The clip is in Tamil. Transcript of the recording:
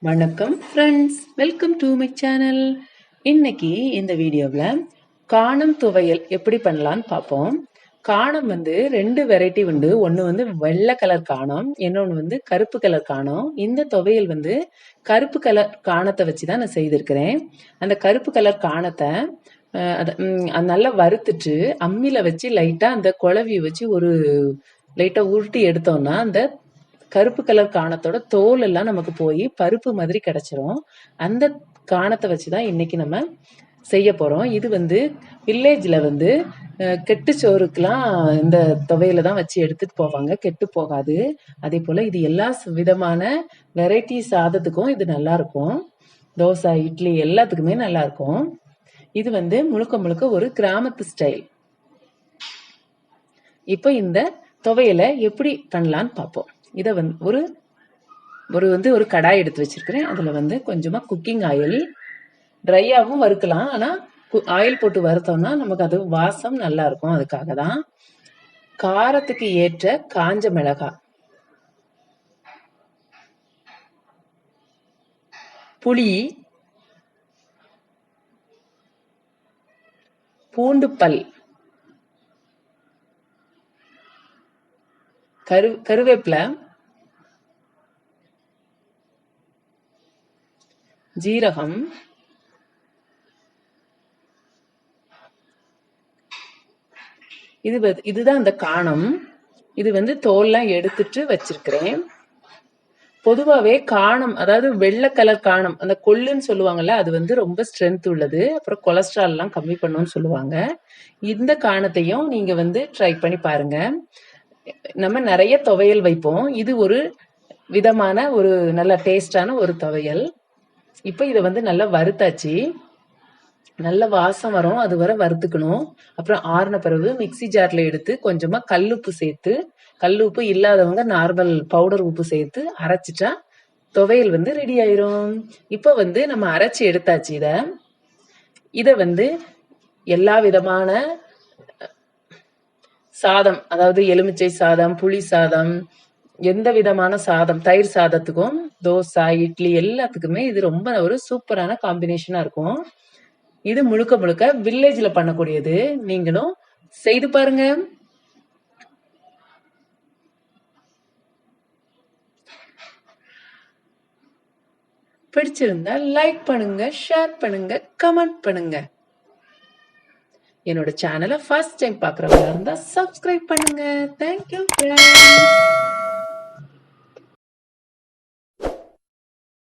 வணக்கம் friends, welcome to my channel. இன்னைக்கு இந்த வீடியோவில் காணம் துவையல் எப்படி பண்ணலான்னு பார்ப்போம். காணம் ரெண்டு வெரைட்டி உண்டு. ஒன்று வெள்ளை கலர் காணம், இன்னொன்று கருப்பு கலர் காணம். இந்த துவையல் கருப்பு கலர் காணத்தை வச்சு தான் நான் செய்திருக்கிறேன். அந்த கருப்பு கலர் காணத்தை அதை நல்லா வறுத்துட்டு அம்மியில் வச்சு லைட்டாக அந்த குழவி வச்சு ஒரு லைட்டாக உருட்டி எடுத்தோம்னா அந்த கருப்பு கலர் காணத்தோட தோல் எல்லாம் நமக்கு போய் பருப்பு மாதிரி கிடைச்சிரும். அந்த காணத்தை வச்சுதான் இன்னைக்கு நம்ம செய்ய போறோம். இது வில்லேஜ்ல கெட்டு சோறுக்கெல்லாம் இந்த துவையில தான் வச்சு எடுத்துட்டு போவாங்க, கெட்டு போகாது. அதே போல இது எல்லா விதமான வெரைட்டி சாதத்துக்கும் இது நல்லா இருக்கும். தோசை, இட்லி எல்லாத்துக்குமே நல்லா இருக்கும். இது முழுக்க முழுக்க ஒரு கிராமத்து ஸ்டைல். இப்போ இந்த துவையலை எப்படி பண்ணலான்னு பார்ப்போம். இதை ஒரு ஒரு கடாய் எடுத்து வச்சிருக்கிறேன். அதுல கொஞ்சமா குக்கிங் ஆயில், ட்ரையாகவும் வறுக்கலாம். ஆனா ஆயில் போட்டு வறுத்தோம்னா நமக்கு அது வாசம் நல்லா இருக்கும். அதுக்காக தான். காரத்துக்கு ஏற்ற காஞ்ச மிளகாய், புளி, பூண்டு பல், கருவேப்பிலை, ஜீரகம், இதுதான் அந்த காணம். இது தோல்லாம் எடுத்துட்டு வச்சிருக்கிறேன். பொதுவாகவே காணம், அதாவது வெள்ளை கலர் காணம், அந்த கொள்ளுன்னு சொல்லுவாங்கல்ல, அது ரொம்ப ஸ்ட்ரென்த் உள்ளது. அப்புறம் கொலஸ்ட்ரால் எல்லாம் கம்மி பண்ணும்னு சொல்லுவாங்க. இந்த காணத்தையும் நீங்க ட்ரை பண்ணி பாருங்க. நம்ம நிறைய துவையல் வைப்போம். இது ஒரு விதமான ஒரு நல்ல டேஸ்டான ஒரு துவையல். இப்போ இதை நல்லா வறுத்தாச்சு. நல்ல வாசம் வரும், அது வரை வறுத்துக்கணும். அப்புறம் ஆறின பிறகு மிக்சி ஜார்ல எடுத்து கொஞ்சமா கல்லுப்பு சேர்த்து, கல்லுப்பு இல்லாதவங்க நார்மல் பவுடர் உப்பு சேர்த்து அரைச்சிட்டா துவையல் ரெடி ஆயிரும். இப்போ நம்ம அரைச்சி எடுத்தாச்சு. இத எல்லா விதமான சாதம், அதாவது எலுமிச்சை சாதம், புளி சாதம், எந்த விதமான சாதம், தயிர் சாதத்துக்கும், தோசை, இட்லி எல்லாத்துக்குமே இது ரொம்ப ஒரு சூப்பரான காம்பினேஷனா இருக்கும். இது முழுக்க முழுக்க வில்லேஜ்ல பண்ணக்கூடியது. நீங்களும் செய்து பாருங்க. பிடிச்சிருந்தா லைக் பண்ணுங்க, ஷேர் பண்ணுங்க, கமெண்ட் பண்ணுங்க. என்னோட சேனலை ஃபர்ஸ்ட் டைம் பார்க்குறவங்களா இருந்தா சப்ஸ்கிரைப் பண்ணுங்க. Thank you friends.